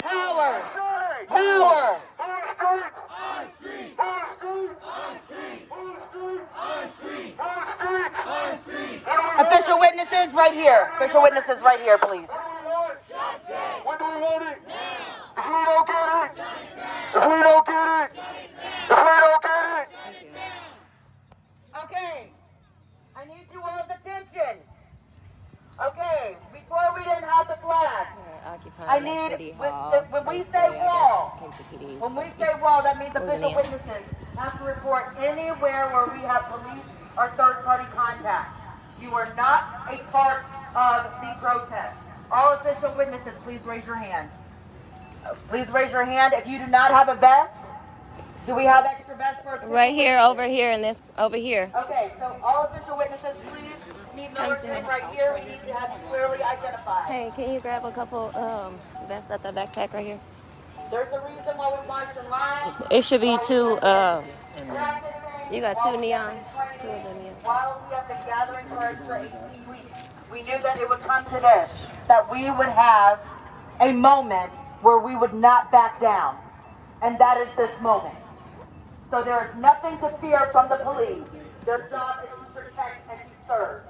Power! Power! Official witnesses right here. Official witnesses right here, please. When do we want it? If we don't get it, if we don't get it, if we don't get it. Okay. I need you all's attention. Okay. Before we didn't have the flag. I need, when we say wall, that means official witnesses have to report anywhere where we have police or third-party contact. You are not a part of the protest. All official witnesses, please raise your hand. Please raise your hand. If you do not have a vest, do we have extra vests for official Right here, witnesses? over here, and this over here. Okay, so all official witnesses, please need military right here. We need to have you clearly identified. Hey, can you grab a couple vests at the backpack right here? There's a reason why we march in line. It should be two. Practicing, You got while two we have neon. been Two of training, them, yeah. while we have been gathering courage for 18 weeks, we knew that it would come to this, that we would have a moment where we would not back down. And that is this moment. So there is nothing to fear from the police. Their job is to protect and to serve.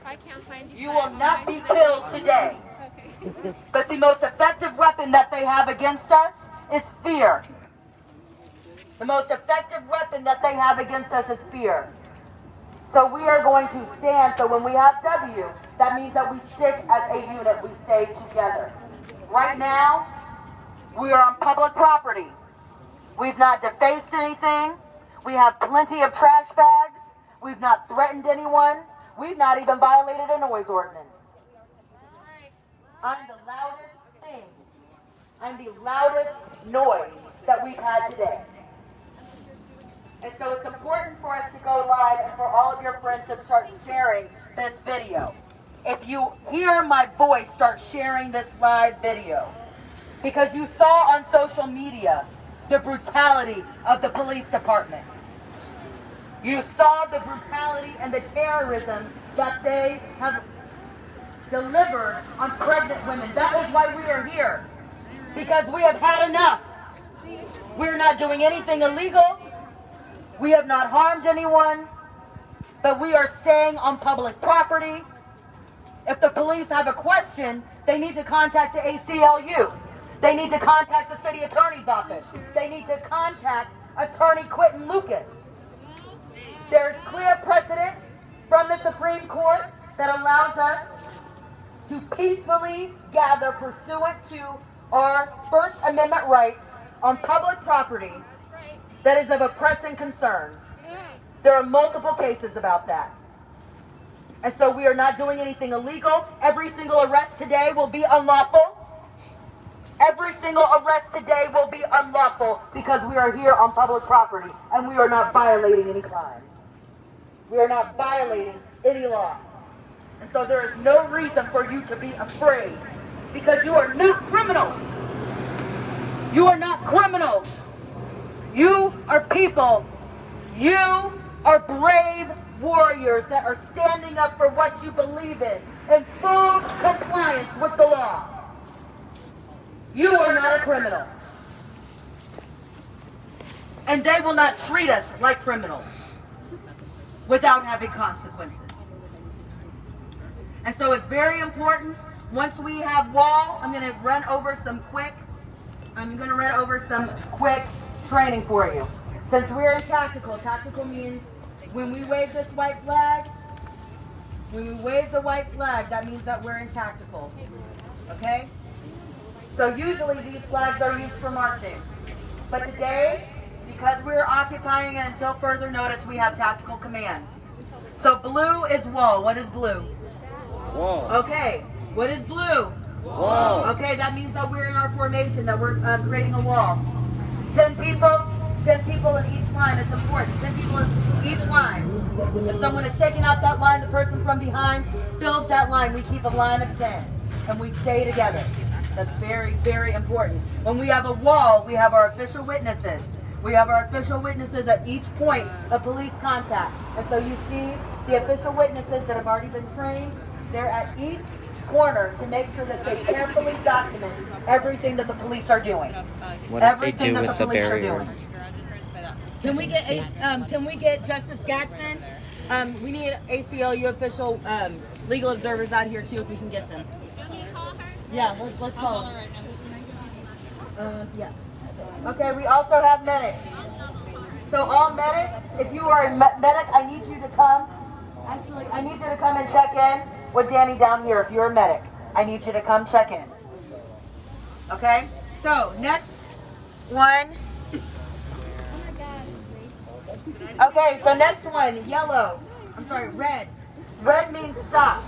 I can't find you. You will not be killed today. But the most effective weapon that they have against us is fear. The most effective weapon that they have against us is fear. So we are going to stand. So when we have W, that means that we stick as a unit. We stay together. Right now, we are on public property. We've not defaced anything. We have plenty of trash bags. We've not threatened anyone. We've not even violated a noise ordinance. I'm the loudest thing. I'm the loudest noise that we've had today. And so it's important for us to go live and for all of your friends to start sharing this video. If you hear my voice, start sharing this live video. Because you saw on social media the brutality of the police department. You saw the brutality and the terrorism that they have delivered on pregnant women. That is why we are here. Because we have had enough. We're not doing anything illegal. We have not harmed anyone. But we are staying on public property. If the police have a question, they need to contact the ACLU. They need to contact the city attorney's office. They need to contact Attorney Quentin Lucas. There's clear precedent from the Supreme Court that allows us to peacefully gather pursuant to our First Amendment rights on public property that is of a pressing concern. There are multiple cases about that. And so we are not doing anything illegal. Every single arrest today will be unlawful. Every single arrest today will be unlawful because we are here on public property and we are not violating any crimes. We are not violating any law. And so there is no reason for you to be afraid because you are not criminals. You are not criminals. You are people. You are brave warriors that are standing up for what you believe in full compliance with the law. You are not a criminal. And they will not treat us like criminals without having consequences. And so it's very important, once we have wall, I'm going to run over some quick training for you. Since we're in tactical, tactical means when we wave this white flag, when we wave the white flag, that means that we're in tactical. Okay? So usually these flags are used for marching. But today, because we're occupying it until further notice, we have tactical commands. So blue is wall. What is blue? Wall. Okay. What is blue? Wall. Okay, that means that we're in our formation, that we're creating a wall. 10 people in each line. It's important. 10 people in each line. If someone is taking out that line, the person from behind fills that line. We keep a line of 10 and we stay together. That's very, very important. When we have a wall, we have our official witnesses. We have our official witnesses at each point of police contact. And so you see the official witnesses that have already been trained. They're at each corner to make sure that they carefully document everything that the police are doing. What did they Everything do that with the the police are barriers? doing. Can we get Justice Gatson? We need ACLU official legal observers out here too if we can get them. You want me to call her? Yeah, let's call Call them. her right now. Yeah. Okay, we also have medics. So all medics, if you are a medic, I need you to come. Actually, I need you to come and check in with Danny down here. If you're a medic, I need you to come check in. Okay. So next one. Okay, so next one, yellow. I'm sorry, red. Red means stop.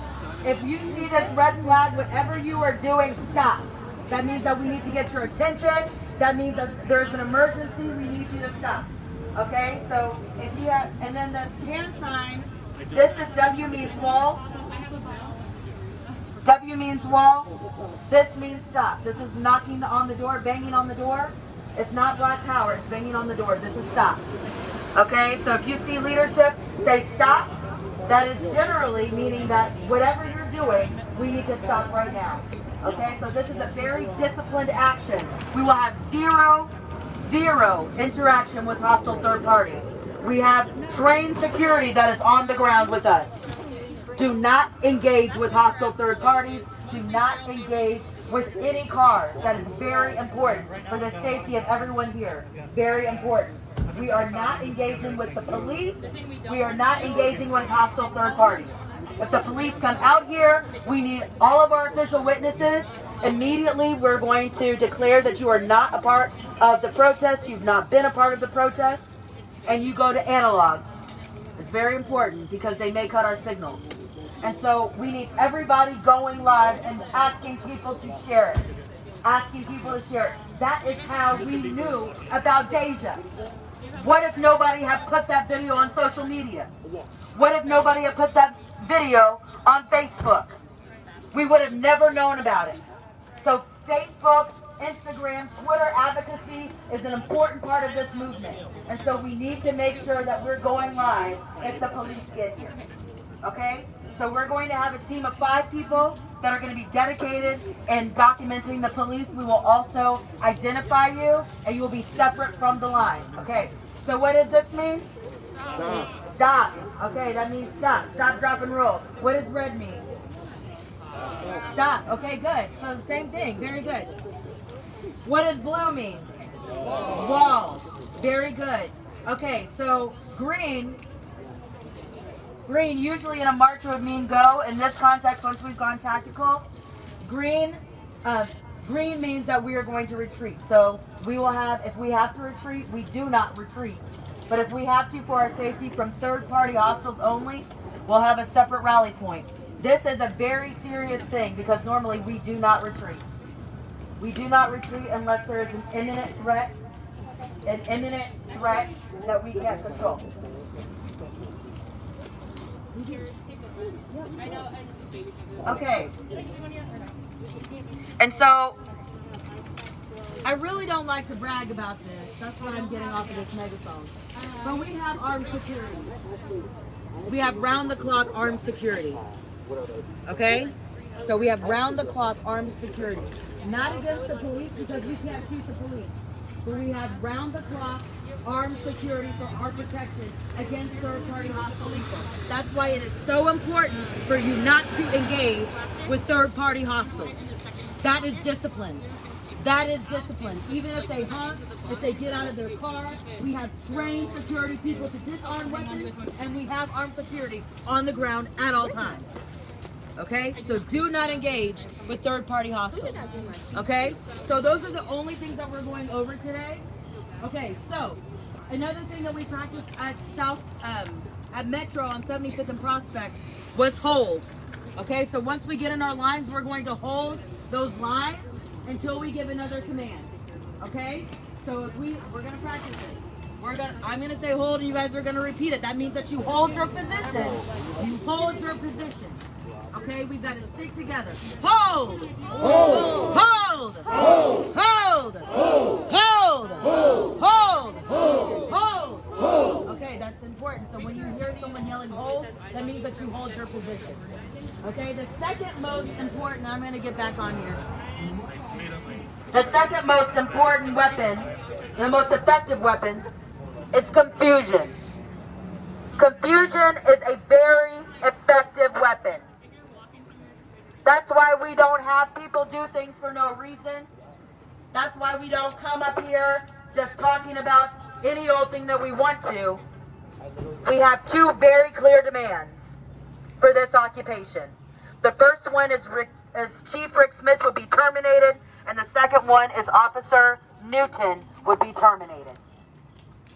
If you see this red flag, whatever you are doing, stop. That means that we need to get your attention. That means that there's an emergency. We need you to stop. Okay, so if you have, and then the hand sign, this is W means wall. W means wall. This means stop. This is knocking on the door, banging on the door. It's not black power, it's banging on the door. This is stop. Okay, so if you see leadership say stop, that is generally meaning that whatever you're doing, we need to stop right now. Okay, so this is a very disciplined action. We will have zero interaction with hostile third parties. We have trained security that is on the ground with us. Do not engage with hostile third parties. Do not engage with any cars. That is very important for the safety of everyone here. Very important. We are not engaging with the police. We are not engaging with hostile third parties. If the police come out here, we need all of our official witnesses. Immediately, we're going to declare that you are not a part of the protest. You've not been a part of the protest. And you go to analog. It's very important because they may cut our signals. And so we need everybody going live and asking people to share it. Asking people to share it. That is how we knew about Deja. What if nobody had put that video on social media? What if nobody had put that video on Facebook? We would have never known about it. So Facebook, Instagram, Twitter advocacy is an important part of this movement. And so we need to make sure that we're going live if the police get here. Okay? So we're going to have a team of 5 people that are going to be dedicated in documenting the police. We will also identify you, and you will be separate from the line. Okay, so what does this mean? Stop. Stop. Okay, that means stop. Stop, drop, and roll. What does red mean? Stop. Okay, good. So same thing. Very good. What does blue mean? Wall. Very good. Okay, so green usually in a march would mean go. In this context, once we've gone tactical, green means that we are going to retreat. So we will have, if we have to retreat, we do not retreat. But if we have to for our safety from third-party hostiles only, we'll have a separate rally point. This is a very serious thing because normally we do not retreat. We do not retreat unless there is an imminent threat that we can't control. Okay. And so, I really don't like to brag about this. That's why I'm getting off of this megaphone. But we have armed security. We have round-the-clock armed security. Okay? So we have round-the-clock armed security. Not against the police because we can't shoot the police. But we have round-the-clock armed security for our protection against third-party hostile people. That's why it is so important for you not to engage with third-party hostiles. That is discipline. That is discipline. Even if they honk, if they get out of their car, we have trained security people to disarm weapons, and we have armed security on the ground at all times. Okay? So do not engage with third-party hostiles. Okay? So those are the only things that we're going over today. Okay, so another thing that we practiced at at Metro on 75th and Prospect was hold. Okay, so once we get in our lines, we're going to hold those lines until we give another command. Okay? So if we're gonna practice this. I'm gonna say hold and you guys are gonna repeat it. That means that you hold your position. You hold your position. Okay, we've got to stick together. Hold! Hold! Hold! Hold! Hold! Hold! Hold! Hold! Hold! Okay, that's important. So when you hear someone yelling hold, that means that that you hold your position. Okay, the second most important, I'm going to get back on here. The second most important weapon, the most effective weapon, is confusion. Confusion is a very effective weapon. That's why we don't have people do things for no reason. That's why we don't come up here just talking about any old thing that we want to. We have two very clear demands for this occupation. The first one is Chief Rick Smith would be terminated, and the second one is Officer Newton would be terminated.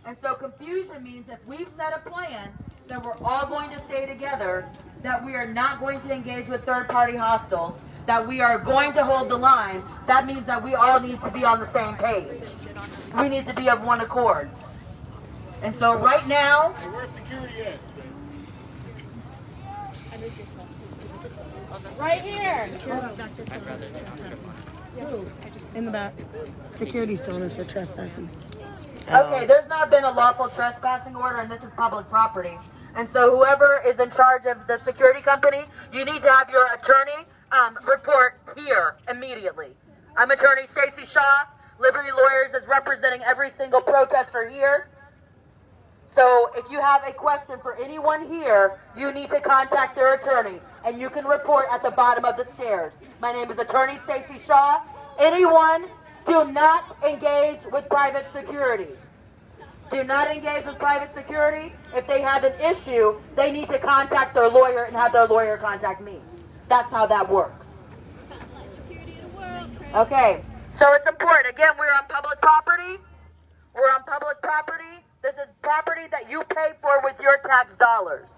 And so confusion means if we've set a plan that we're all going to stay together, that we are not going to engage with third-party hostiles, that we are going to hold the line, that means that we all need to be on the same page. We need to be of one accord. And so right now, Hey, where's security at? right here. In the back. Security's telling us we're trespassing. Okay, there's not been a lawful trespassing order, and this is public property. And so whoever is in charge of the security company, you need to have your attorney report here immediately. I'm Attorney Stacey Shaw. Liberty Lawyers is representing every single protester here. So if you have a question for anyone here, you need to contact their attorney, and you can report at the bottom of the stairs. My name is Attorney Stacey Shaw. Anyone, do not engage with private security. Do not engage with private security. If they have an issue, they need to contact their lawyer and have their lawyer contact me. That's how that works. Okay, so it's important. Again, we're on public property. We're on public property. This is property that you pay for with your tax dollars.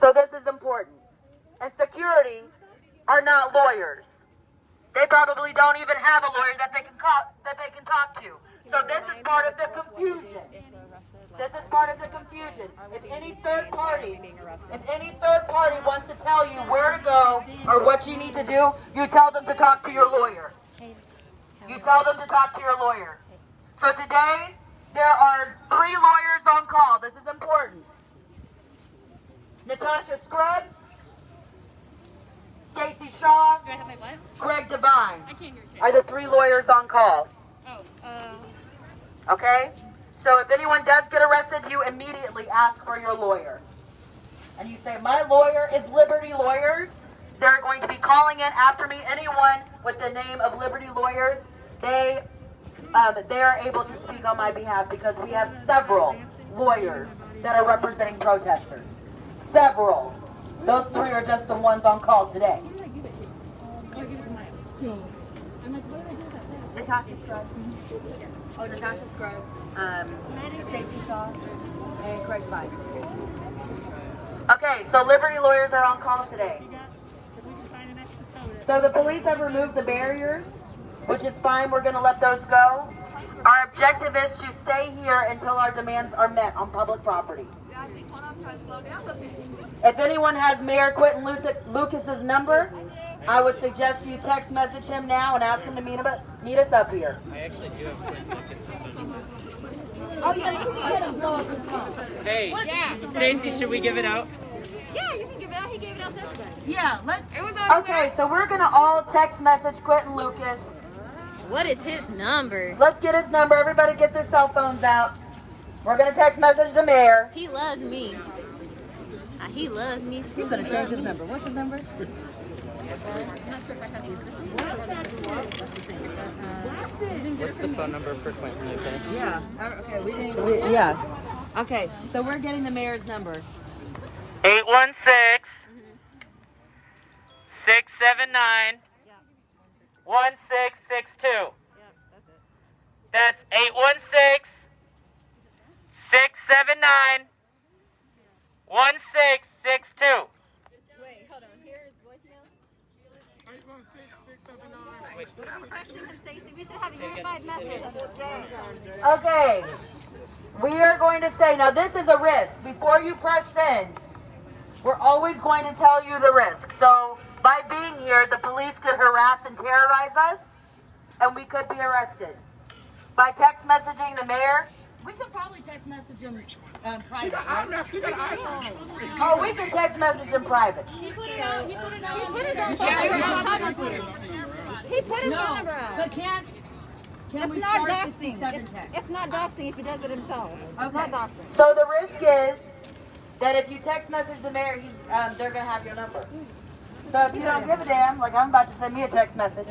So this is important. And security are not lawyers. They probably don't even have a lawyer that they can talk to. So this is part of the confusion. This is part of the confusion. If any third party wants to tell you where to go or what you need to do, you tell them to talk to your lawyer. You tell them to talk to your lawyer. So today, there are 3 lawyers on call. This is important. Natasha Scruggs, Stacey Shaw, Do I have my what? Greg Devine I can't hear shit. are the 3 lawyers on call. Oh, Okay? So if anyone does get arrested, you immediately ask for your lawyer. And you say, my lawyer is Liberty Lawyers. They're going to be calling in after me. Anyone with the name of Liberty Lawyers, they are able to speak on my behalf because we have several lawyers that are representing protesters. Several. Those 3 are just the ones on call today. Natasha Scruggs. Oh, Natasha Scruggs. Stacey Shaw and Craig Fine. Okay, so Liberty Lawyers are on call today. So the police have removed the barriers, which is fine. We're going to let those go. Our objective is to stay here until our demands are met on public property. If anyone has Mayor Quentin Lucas's number, I would suggest you text message him now and ask him to meet us up here. I actually do have Quentin Lucas's number. Oh yeah, you can get him. Blow up his phone. Hey, Stacy, should we give it out? yeah, you can give it out. He gave it out to everybody. Yeah, let's. Okay, so we're gonna all text message Quentin Lucas. What is his number? Let's get his number. Everybody get their cell phones out. We're gonna text message the mayor. He loves me. He loves me. He's gonna change his number. What's his number? I'm not sure if I have the What's the phone number for Quentin Lucas? Yeah. Okay. Yeah. Okay. So we're getting the mayor's number. 816-679-1662. That's 816-679-1662. Wait, hold on. Here's voicemail. 816-679. Stacey, we should have a unified message. Okay. We are going to say, now this is a risk. Before you press send, we're always going to tell you the risk. So by being here, the police could harass and terrorize us, and we could be arrested. By text messaging the mayor, We could probably text message him private. I'm not. She got an iPhone. Oh, we can text message him private. He put his own phone Yeah, number we're out. on Twitter. He put his phone number out. But can It's we not start doxing. 67 text? It's not doxing if he does it himself. It's not doxing. So the risk is that if you text message the mayor, they're gonna have your number. So if you don't give a damn, like I'm about to send me a text message.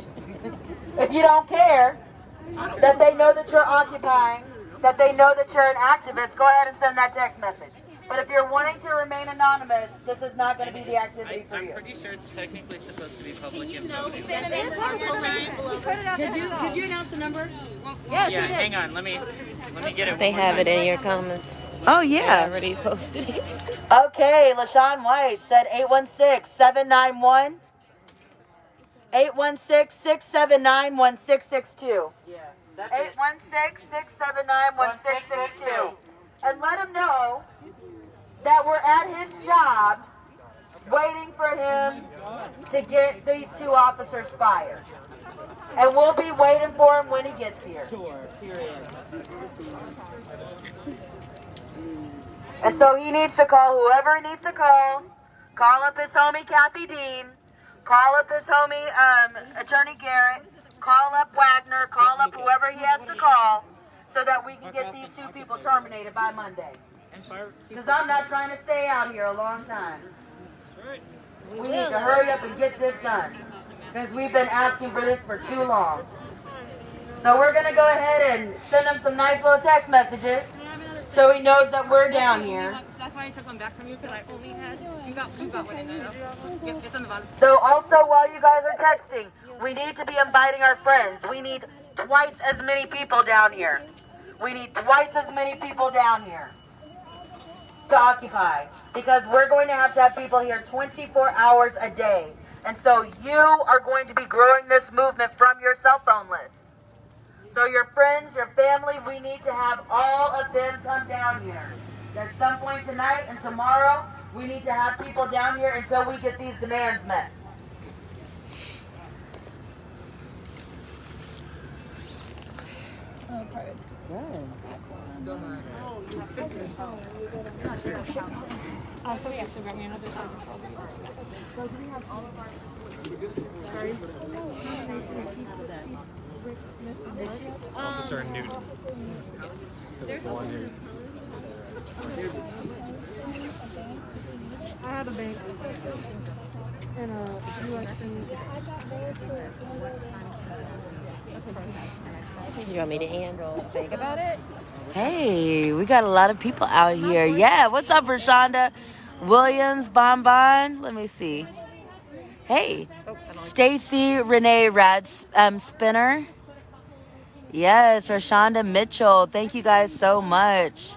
If you don't care that they know that you're occupying, that they know that you're an activist, go ahead and send that text message. But if you're wanting to remain anonymous, this is not going to be the activity for I'm you. pretty sure it's technically supposed to be public You info. know but if- that they are pulling people over. Could you announce the number? Yes, Yeah, he did. hang on. Let me get it. They one more have it time. in your comments. Oh I yeah. already posted it. Okay, LaShawn White said 816-791. 816-679-1662. Yeah, that's it. 816-679-1662. And let him know that we're at his job waiting for him to get these two officers fired. And we'll be waiting for him when he gets here. Sure, period. And so he needs to call whoever he needs to call. Call up his homie Kathy Dean. Call up his homie Attorney Garrett. Call up Wagner. Call up whoever he has to call so that we can get these two people terminated by Monday. Because I'm not trying to stay out here a long time. We need to hurry up and get this done. Because we've been asking for this for too long. So we're going to go ahead and send him some nice little text messages so he knows that we're down here. That's why I took one back from you, because I only had, you got one in there. It's on the bottom. So also while you guys are texting, we need to be inviting our friends. We need twice as many people down here. We need twice as many people down here to occupy. Because we're going to have people here 24 hours a day. And so you are going to be growing this movement from your cell phone list. So your friends, your family, we need to have all of them come down here. At some point tonight and tomorrow, we need to have people down here until we get these demands met. Officer Newton. There's one here. I have a bank. And You want me to handle? Think about it. Hey, we got a lot of people out here. Yeah, what's up, Rashonda Williams, Bonbon? Let me see. Hey, Stacy Renee Spinner. Yes, Rashonda Mitchell. Thank you guys so much.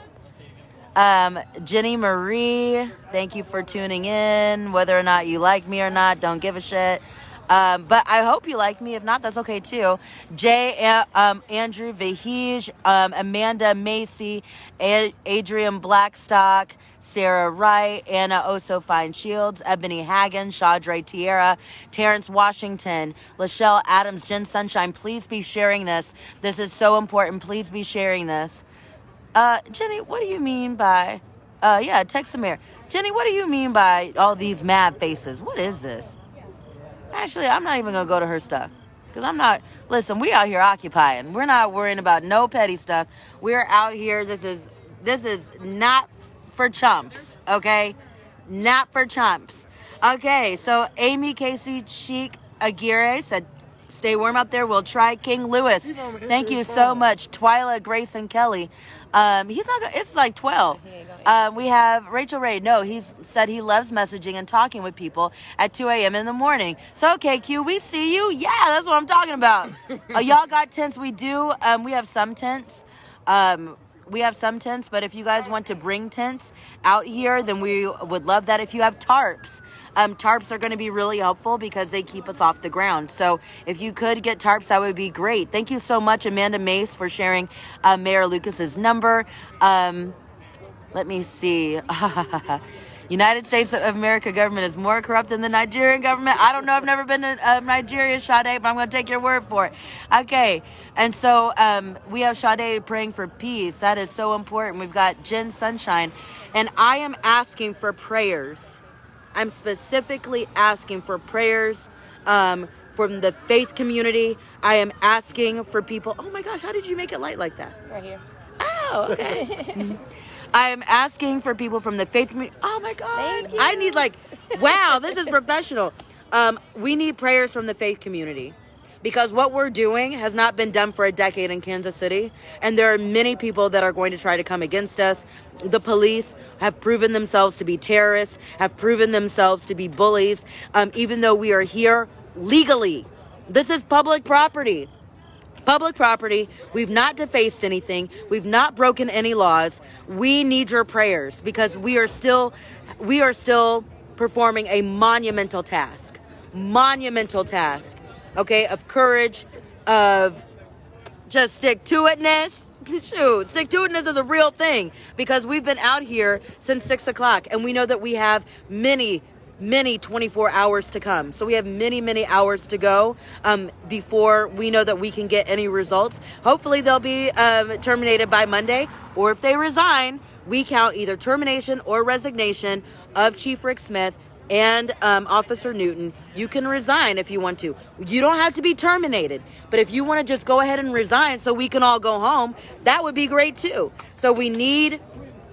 Jenny Marie, thank you for tuning in. Whether or not you like me or not, don't give a shit. But I hope you like me. If not, that's okay too. Andrew Vahij, Amanda Macy, Adrian Blackstock, Sarah Wright, Anna Oso Fine Shields, Ebony Hagen, Shaudre Tierra, Terrence Washington, Lachelle Adams, Jen Sunshine. Please be sharing this. This is so important. Please be sharing this. Jenny, what do you mean by, text Samir. Jenny, what do you mean by all these mad faces? What is this? Actually, I'm not even going to go to her stuff. Because listen, we out here occupying. We're not worrying about no petty stuff. We're out here. This is not for chumps, okay? Not for chumps. Okay, so Amy Casey Cheek Aguirre said, stay warm out there. We'll try. King Lewis, thank you so much. Twyla Grayson Kelly. He's not. It's like 12. We have Rachel Ray. No, he's said he loves messaging and talking with people at 2 a.m. in the morning. So, okay, Q, we see you. Yeah, that's what I'm talking about. Y'all got tents? We do. We have some tents. But if you guys want to bring tents out here, then we would love that. If you have tarps, tarps are going to be really helpful because they keep us off the ground. So if you could get tarps, that would be great. Thank you so much, Amanda Mace, for sharing Mayor Lucas's number. Let me see. United States of America government is more corrupt than the Nigerian government. I don't know. I've never been to Nigeria, Sade, but I'm going to take your word for it. Okay. And so we have Sade praying for peace. That is so important. We've got Jen Sunshine. And I am asking for prayers. I'm specifically asking for prayers from the faith community. I am asking for people. Oh my gosh, how did you make it light like that? Right here. Oh, okay. I am asking for people from the faith community. Oh my God. Thank you. I need wow, this is professional. We need prayers from the faith community because what we're doing has not been done for a decade in Kansas City. And there are many people that are going to try to come against us. The police have proven themselves to be terrorists, have proven themselves to be bullies, even though we are here legally. This is public property. Public property. We've not defaced anything. We've not broken any laws. We need your prayers because we are still performing a monumental task. Okay, of courage, of just stick-to-itness. Shoot, stick-to-itness is a real thing because we've been out here since 6 o'clock and we know that we have many 24 hours to come. So we have many hours to go before we know that we can get any results. Hopefully they'll be terminated by Monday, or if they resign, we count either termination or resignation of Chief Rick Smith and Officer Newton. You can resign if you want to. You don't have to be terminated, but if you want to just go ahead and resign so we can all go home, that would be great too. So we need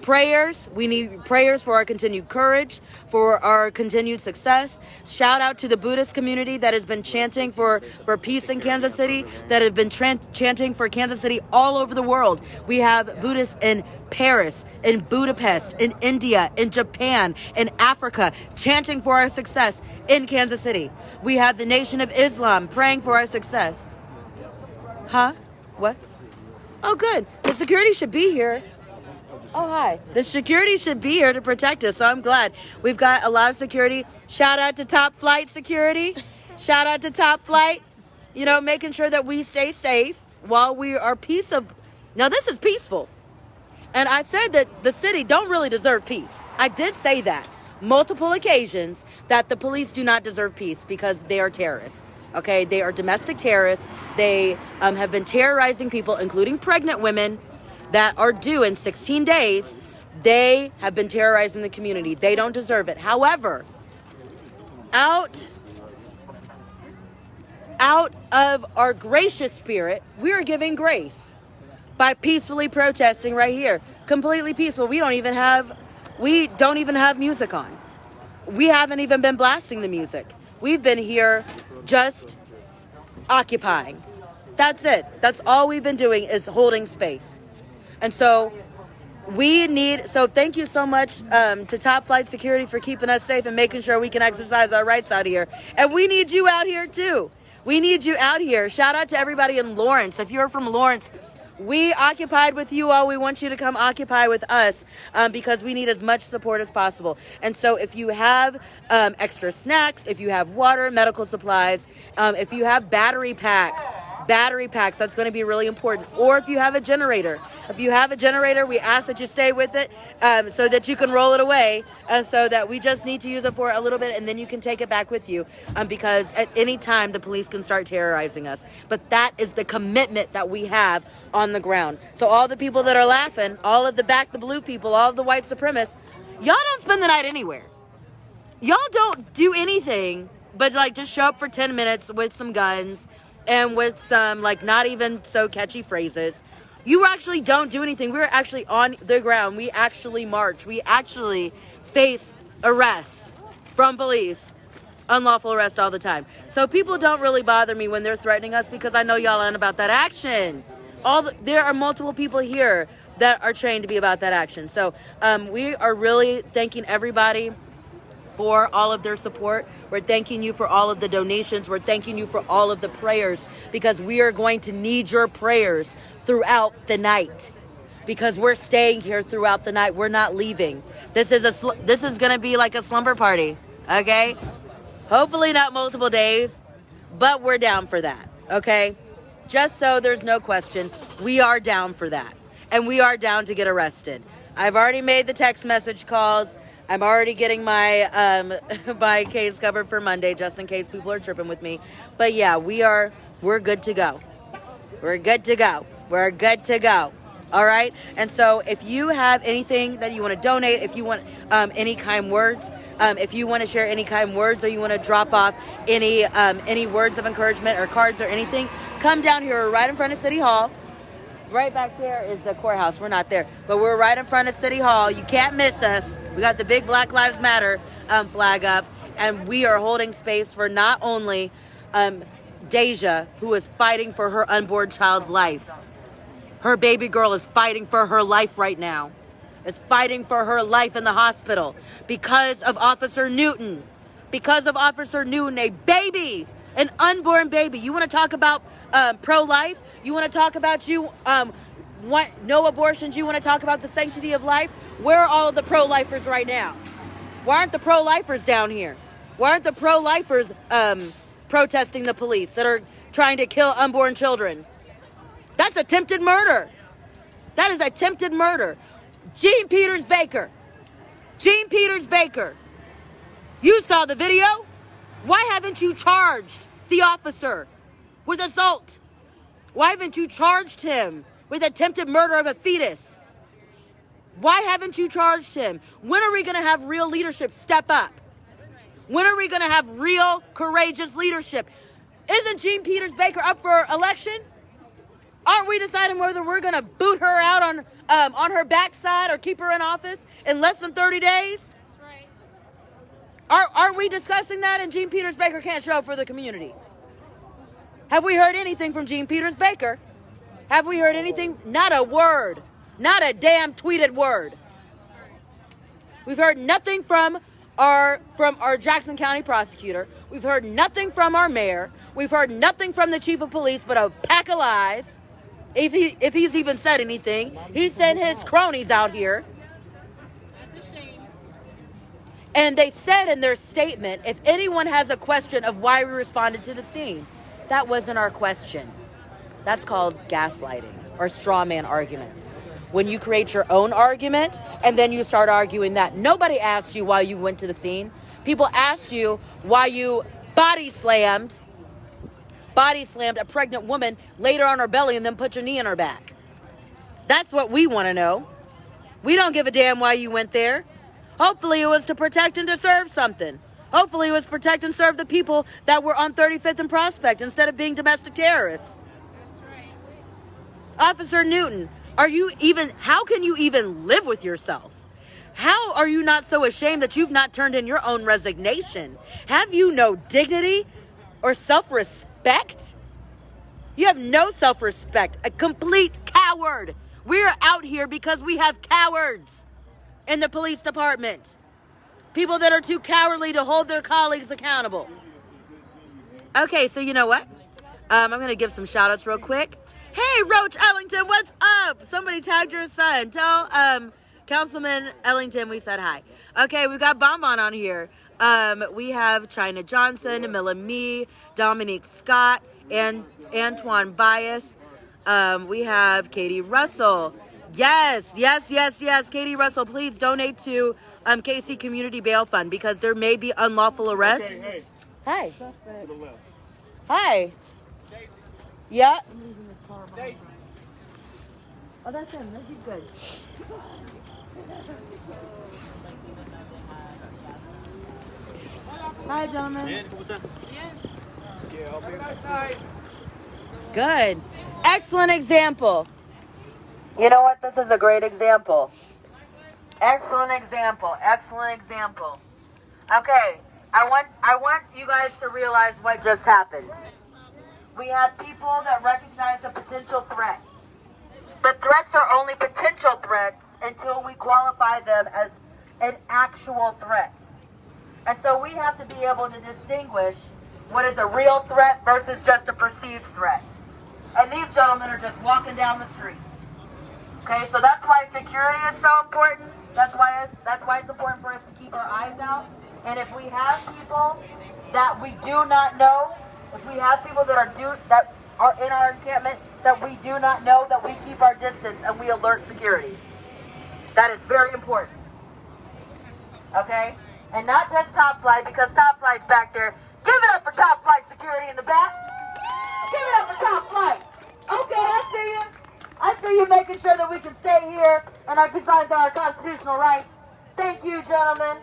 prayers. We need prayers for our continued courage, for our continued success. Shout out to the Buddhist community that has been chanting for peace in Kansas City, that have been chanting for Kansas City all over the world. We have Buddhists in Paris, in Budapest, in India, in Japan, in Africa, chanting for our success in Kansas City. We have the Nation of Islam praying for our success. Huh? What? Oh, good. The security should be here. Oh, hi. The security should be here to protect us, so I'm glad. We've got a lot of security. Shout out to Top Flight Security. Shout out to Top Flight. You know, making sure that we stay safe while we are peaceful. Now, this is peaceful. And I said that the city don't really deserve peace. I did say that multiple occasions, that the police do not deserve peace because they are terrorists. Okay, they are domestic terrorists. They have been terrorizing people, including pregnant women that are due in 16 days. They have been terrorizing the community. They don't deserve it. However, out of our gracious spirit, we are giving grace by peacefully protesting right here. Completely peaceful. We don't even have music on. We haven't even been blasting the music. We've been here just occupying. That's it. That's all we've been doing is holding space. And so thank you so much to Top Flight Security for keeping us safe and making sure we can exercise our rights out here. And we need you out here too. We need you out here. Shout out to everybody in Lawrence. If you're from Lawrence, we occupied with you all. We want you to come occupy with us because we need as much support as possible. And so if you have extra snacks, if you have water, medical supplies, if you have battery packs, that's going to be really important. Or if you have a generator. If you have a generator, we ask that you stay with it so that you can roll it away, so that we just need to use it for a little bit and then you can take it back with you because at any time the police can start terrorizing us. But that is the commitment that we have on the ground. So all the people that are laughing, all of the Back the Blue people, all of the white supremacists, y'all don't spend the night anywhere. Y'all don't do anything but just show up for 10 minutes with some guns and with some not even so catchy phrases. You actually don't do anything. We're actually on the ground. We actually march. We actually face arrests from police, unlawful arrest all the time. So people don't really bother me when they're threatening us because I know y'all aren't about that action. There are multiple people here that are trained to be about that action. So we are really thanking everybody for all of their support. We're thanking you for all of the donations. We're thanking you for all of the prayers because we are going to need your prayers throughout the night because we're staying here throughout the night. We're not leaving. This is going to be like a slumber party, okay? Hopefully not multiple days, but we're down for that, okay? Just so there's no question, we are down for that. And we are down to get arrested. I've already made the text message calls. I'm already getting my my case covered for Monday, just in case people are tripping with me. But yeah, we're good to go. We're good to go. We're good to go. All right. And so if you have anything that you want to donate, if you want any kind words, if you want to share any kind words, or you want to drop off any words of encouragement or cards or anything, come down here right in front of City Hall. Right back there is the courthouse. We're not there, but we're right in front of City Hall. You can't miss us. We got the big Black Lives Matter flag up, and we are holding space for not only Deja, who is fighting for her unborn child's life. Her baby girl is fighting for her life right now. Is fighting for her life in the hospital because of Officer Newton. Because of Officer Newton, a baby, an unborn baby. You want to talk about pro-life? You want to talk about no abortions? You want to talk about the sanctity of life? Where are all of the pro-lifers right now? Why aren't the pro-lifers down here? Why aren't the pro-lifers protesting the police that are trying to kill unborn children? That's attempted murder. That is attempted murder. Jean Peters Baker. Jean Peters Baker. You saw the video. Why haven't you charged the officer with assault? Why haven't you charged him with attempted murder of a fetus? Why haven't you charged him? When are we going to have real leadership step up? When are we going to have real, courageous leadership? Isn't Jean Peters Baker up for election? Aren't we deciding whether we're going to boot her out on her backside or keep her in office in less than 30 days? That's right. Aren't we discussing that, and Jean Peters Baker can't show up for the community? Have we heard anything from Jean Peters Baker? Have we heard anything? Not a word. Not a damn tweeted word. We've heard nothing from our Jackson County prosecutor. We've heard nothing from our mayor. We've heard nothing from the chief of police but a pack of lies. If he's even said anything, he sent his cronies out here. That's a shame. And they said in their statement, if anyone has a question of why we responded to the scene, that wasn't our question. That's called gaslighting or straw man arguments. When you create your own argument and then you start arguing that. Nobody asked you why you went to the scene. People asked you why you body slammed a pregnant woman, laid her on her belly, and then put your knee in her back. That's what we want to know. We don't give a damn why you went there. Hopefully it was to protect and to serve something. Hopefully it was protect and serve the people that were on 35th and Prospect instead of being domestic terrorists. That's right. Officer Newton, how can you even live with yourself? How are you not so ashamed that you've not turned in your own resignation? Have you no dignity or self-respect? You have no self-respect. A complete coward. We're out here because we have cowards in the police department. People that are too cowardly to hold their colleagues accountable. Okay, so you know what? I'm going to give some shout outs real quick. Hey, Roach Ellington, what's up? Somebody tagged your son. Tell Councilman Ellington we said hi. Okay, we've got Bonbon on here. We have China Johnson, Milla Me, Dominique Scott, and Antoine Bias. We have Katie Russell. Yes. Katie Russell, please donate to KC Community Bail Fund because there may be unlawful arrests. Okay, Hi. to the left. Hi. Yeah. Oh, that's him. He's good. Hi, gentlemen. Good. Excellent example. You know what? This is a great example. Excellent example. Okay. I want you guys to realize what just happened. We have people that recognize a potential threat. But threats are only potential threats until we qualify them as an actual threat. And so we have to be able to distinguish what is a real threat versus just a perceived threat. And these gentlemen are just walking down the street. Okay, so that's why security is so important. That's why it's important for us to keep our eyes out. And if we have people that we do not know, if we have people that are in our encampment that we do not know, that we keep our distance and we alert security. That is very important. Okay? And not just Top Flight, because Top Flight's back there. Give it up for Top Flight security in the back. Give it up for Top Flight. Okay, I see you. I see you making sure that we can stay here and exercise our constitutional rights. Thank you, gentlemen.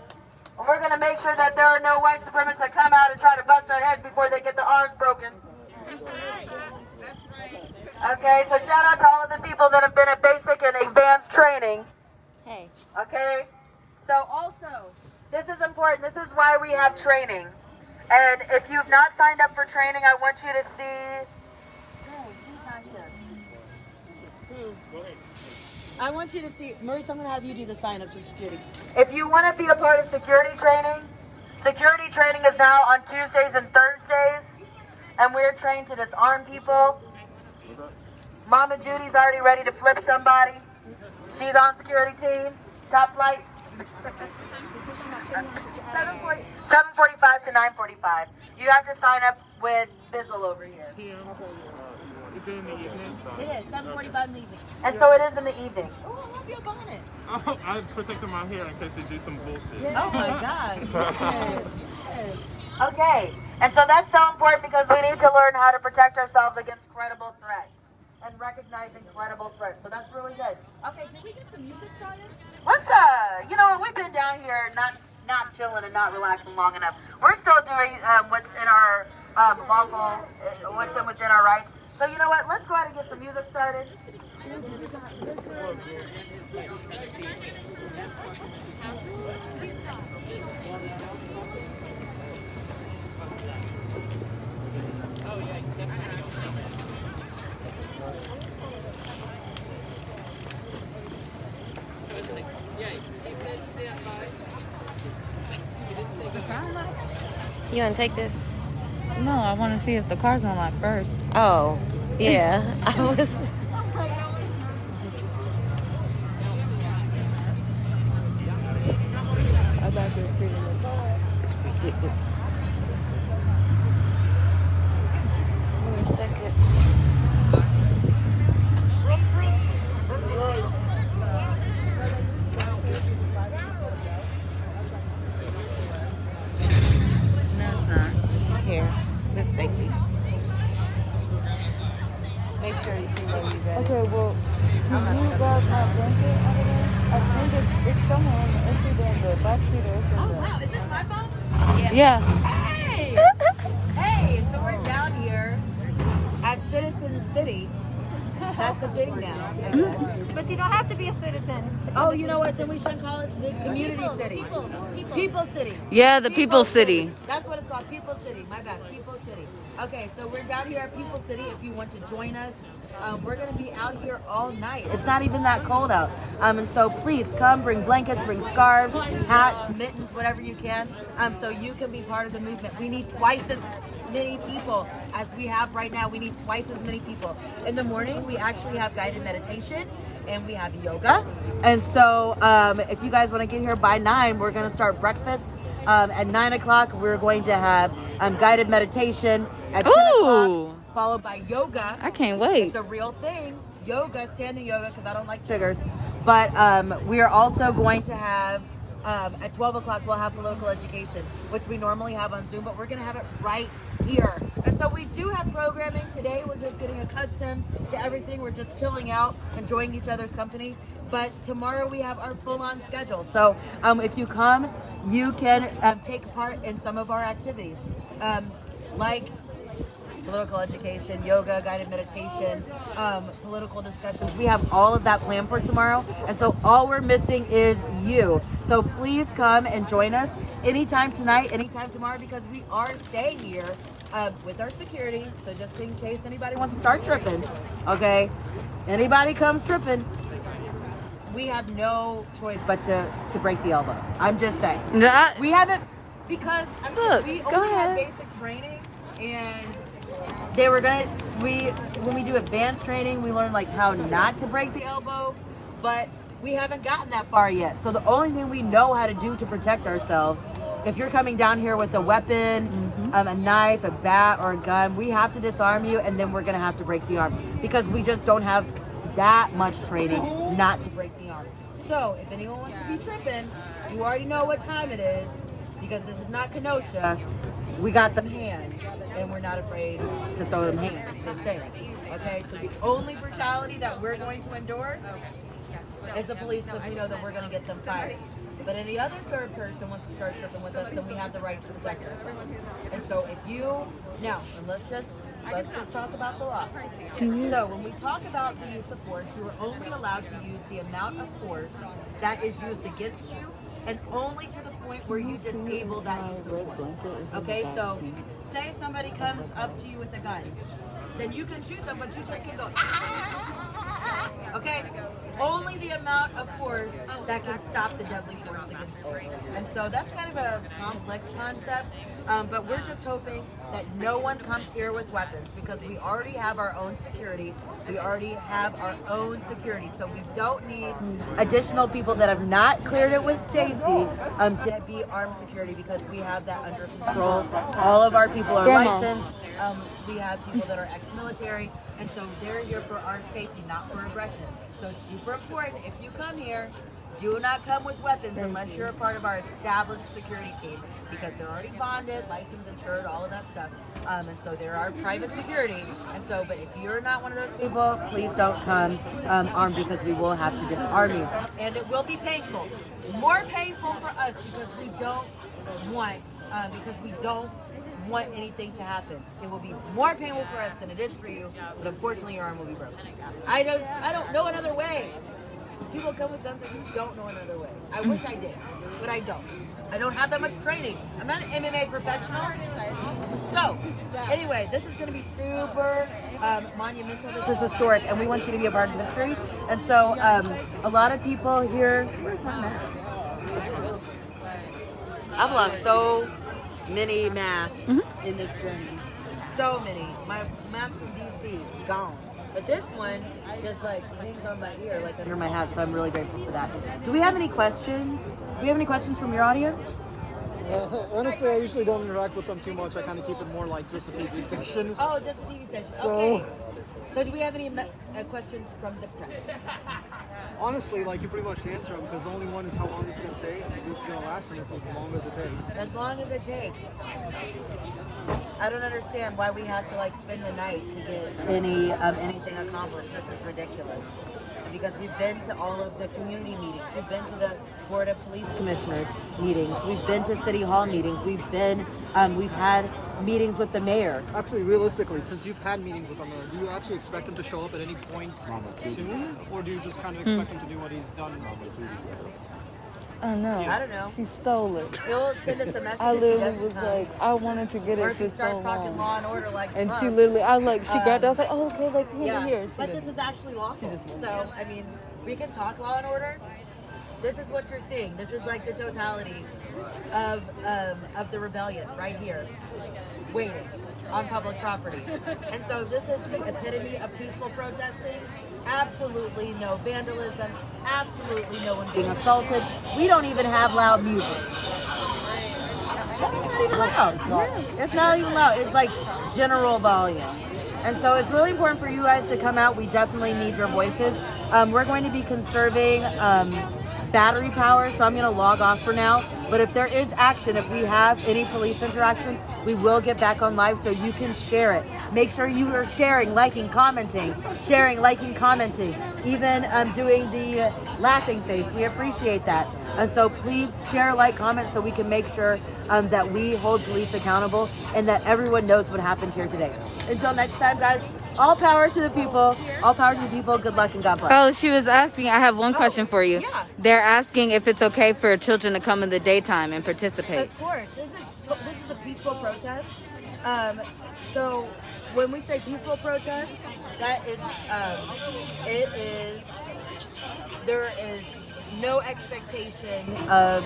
And we're going to make sure that there are no white supremacists that come out and try to bust our heads before they get their arms broken. Okay, so shout out to all of the people that have been at basic and advanced training. Hey. Okay, so also, this is important. This is why we have training. And if you've not signed up for training, I want you to see. I want you to see, Maurice, I'm going to have you do the sign-ups for security. If you want to be a part of security training is now on Tuesdays and Thursdays, and we're trained to disarm people. Mama Judy's already ready to flip somebody. She's on security team. Top Flight. 7:45 to 9:45. You have to sign up with Bizzle over here. It's in the evening. It is 7:45 in the evening, and so it is in the evening. Oh, I love your bonnet. Oh, I protected my hair in case they do some bullshit. Oh my gosh. Yes. Yes. Okay, and so that's so important because we need to learn how to protect ourselves against credible threats and recognizing credible threats. So that's really good. Okay, can we get some music started? Let's you know what, we've been down here not chilling and not relaxing long enough. We're still doing what's in our lawful, what's within our rights. So you know what, let's go ahead and get some music started. You want to take this? No, I want to see if the car's unlocked first. Oh, yeah. I was. Wait a second. No, it's not. Here, this is Stacy's. Make sure you see where you got. Okay, well, do you grab my blanket out of there? I think it's somewhere in the entry there in the back seat or something. Wow, is this my phone? Yeah. Hey! Hey, so we're down here at Citizen City. That's a thing now, I guess. But you don't have to be a citizen. Oh, you know what? Then we should call it the Community City. People City. Yeah, the People City. That's what it's called, People City. My bad, People City. Okay, so we're down here at People City. If you want to join us, we're going to be out here all night. It's not even that cold out. And so please come, bring blankets, bring scarves, hats, mittens, whatever you can, so you can be part of the movement. We need twice as many people as we have right now. We need twice as many people. In the morning, we actually have guided meditation and we have yoga. And so if you guys want to get here by 9, we're going to start breakfast. At 9 o'clock, we're going to have guided meditation. At 10 o'clock, followed by yoga. I can't wait. It's a real thing. Yoga, standing yoga, because I don't like sugars. But we are also going to have, at 12 o'clock, we'll have political education, which we normally have on Zoom, but we're going to have it right here. And so we do have programming. Today, we're just getting accustomed to everything. We're just chilling out, enjoying each other's company. But tomorrow, we have our full-on schedule. So if you come, you can take part in some of our activities, like political education, yoga, guided meditation, political discussions. We have all of that planned for tomorrow. And so all we're missing is you. So please come and join us anytime tonight, anytime tomorrow, because we are staying here with our security. So just in case anybody wants to start tripping, okay? Anybody comes tripping, we have no choice but to break the elbow. I'm just saying. We haven't, because we only had basic training, and they were when we do advanced training, we learn like how not to break the elbow, but we haven't gotten that far yet. So the only thing we know how to do to protect ourselves, if you're coming down here with a weapon, a knife, a bat, or a gun, we have to disarm you, and then we're gonna have to break the arm, because we just don't have that much training not to break the arm. So if anyone wants to be tripping, You already know what time it is, because this is not Kenosha. We got them hands, and we're not afraid to throw them hands. Just saying. Okay, so the only brutality that we're going to endure is the police, because we know that we're going to get them fired. But any other third person wants to start tripping with us, then we have the right to protect ourselves. And so if you, now, and let's just talk about the law. So when we talk about the use of force, you are only allowed to use the amount of force that is used against you, and only to the point where you disable that use of force. Okay, so say somebody comes up to you with a gun, then you can shoot them, but you just can go, ah! Okay? Only the amount of force that can stop the deadly force against you. And so that's kind of a complex concept, but we're just hoping that no one comes here with weapons, because we already have our own security. We already have our own security, so we don't need additional people that have not cleared it with Stacy to be armed security, because we have that under control. All of our people are licensed. We have people that are ex-military, and so they're here for our safety, not for aggression. So it's super important, if you come here, do not come with weapons unless you're a part of our established security team, because they're already bonded, licensed, insured, all of that stuff. And so they're our private security. And so, but if you're not one of those people, please don't come armed, because we will have to disarm you. And it will be painful. More painful for us, because we don't want anything to happen. It will be more painful for us than it is for you, but unfortunately your arm will be broken. I don't know another way. People come with guns and you don't know another way. I wish I did, but I don't. I don't have that much training. I'm not an MMA professional. So, anyway, this is going to be super monumental. This is historic, and we want you to be a part of history. And so, a lot of people here. Where's my mask? I've lost so many masks in this journey. So many. My mask from DC gone. But this one just like hangs on my ear, like under my hat, so I'm really grateful for that. Do we have any questions? Do we have any questions from your audience? Honestly, I usually don't interact with them too much. I kind of keep it more like just a TV station. Oh, just a TV station. So, okay. So do we have any questions from the press? honestly, like you pretty much answer them, because the only one is how long this is going to take. This is going to last, and it's as long as it takes. As long as it takes. I don't understand why we have to like spend the night to get anything accomplished. This is ridiculous. Because we've been to all of the community meetings. We've been to the Board of Police Commissioners meetings. We've been to City Hall meetings. We've had meetings with the mayor. Actually, realistically, since you've had meetings with them, do you actually expect him to show up at any point soon? Or do you just kind of expect him to do what he's done? I know. I don't know. She stole it. He'll send us a message. I if he literally doesn't was come. like, I wanted to get Or it if he for so starts talking long. law and order like And Trump. she literally, she grabbed it, I was like, oh, okay, like, Yeah, here. She but didn't. this is actually lawful. So, I mean, we can talk law and order. This is what you're seeing. This is like the totality of the rebellion right here, waiting on public property. And so this is the epitome of peaceful protesting. Absolutely no vandalism. Absolutely no one being assaulted. We don't even have loud music. It's not even loud. It's not even loud. It's like general volume. And so it's really important for you guys to come out. We definitely need your voices. We're going to be conserving battery power, so I'm going to log off for now. But if there is action, if we have any police interactions, we will get back on live so you can share it. Make sure you are sharing, liking, commenting. Sharing, liking, commenting. Even doing the laughing face. We appreciate that. And so please share, like, comment so we can make sure that we hold police accountable and that everyone knows what happened here today. Until next time, guys, all power to the people. All power to the people. Good luck and God bless. Oh, she was asking, I have one question for you. Yeah. They're asking if it's okay for children to come in the daytime and participate. Of course. This is a peaceful protest. So when we say peaceful protest, that is, there is no expectation of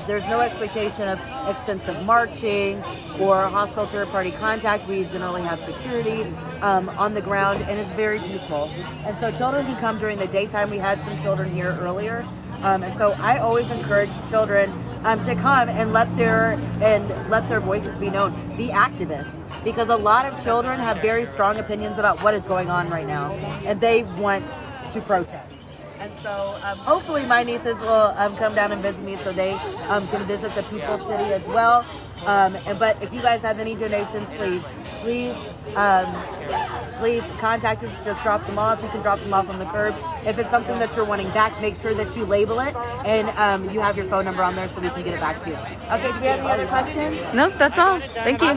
extensive marching or hostile third-party contact. We generally have security on the ground, and it's very peaceful. And so children can come during the daytime. We had some children here earlier. And so I always encourage children to come and let their voices be known, be activists, because a lot of children have very strong opinions about what is going on right now, and they want to protest. And so hopefully my nieces will come down and visit me so they can visit the People City as well. But if you guys have any donations, please contact us. Just drop them off. You can drop them off on the curb. If it's something that you're wanting back, make sure that you label it and you have your phone number on there so we can get it back to you. Okay, do we have any other questions? No, that's all. Thank you.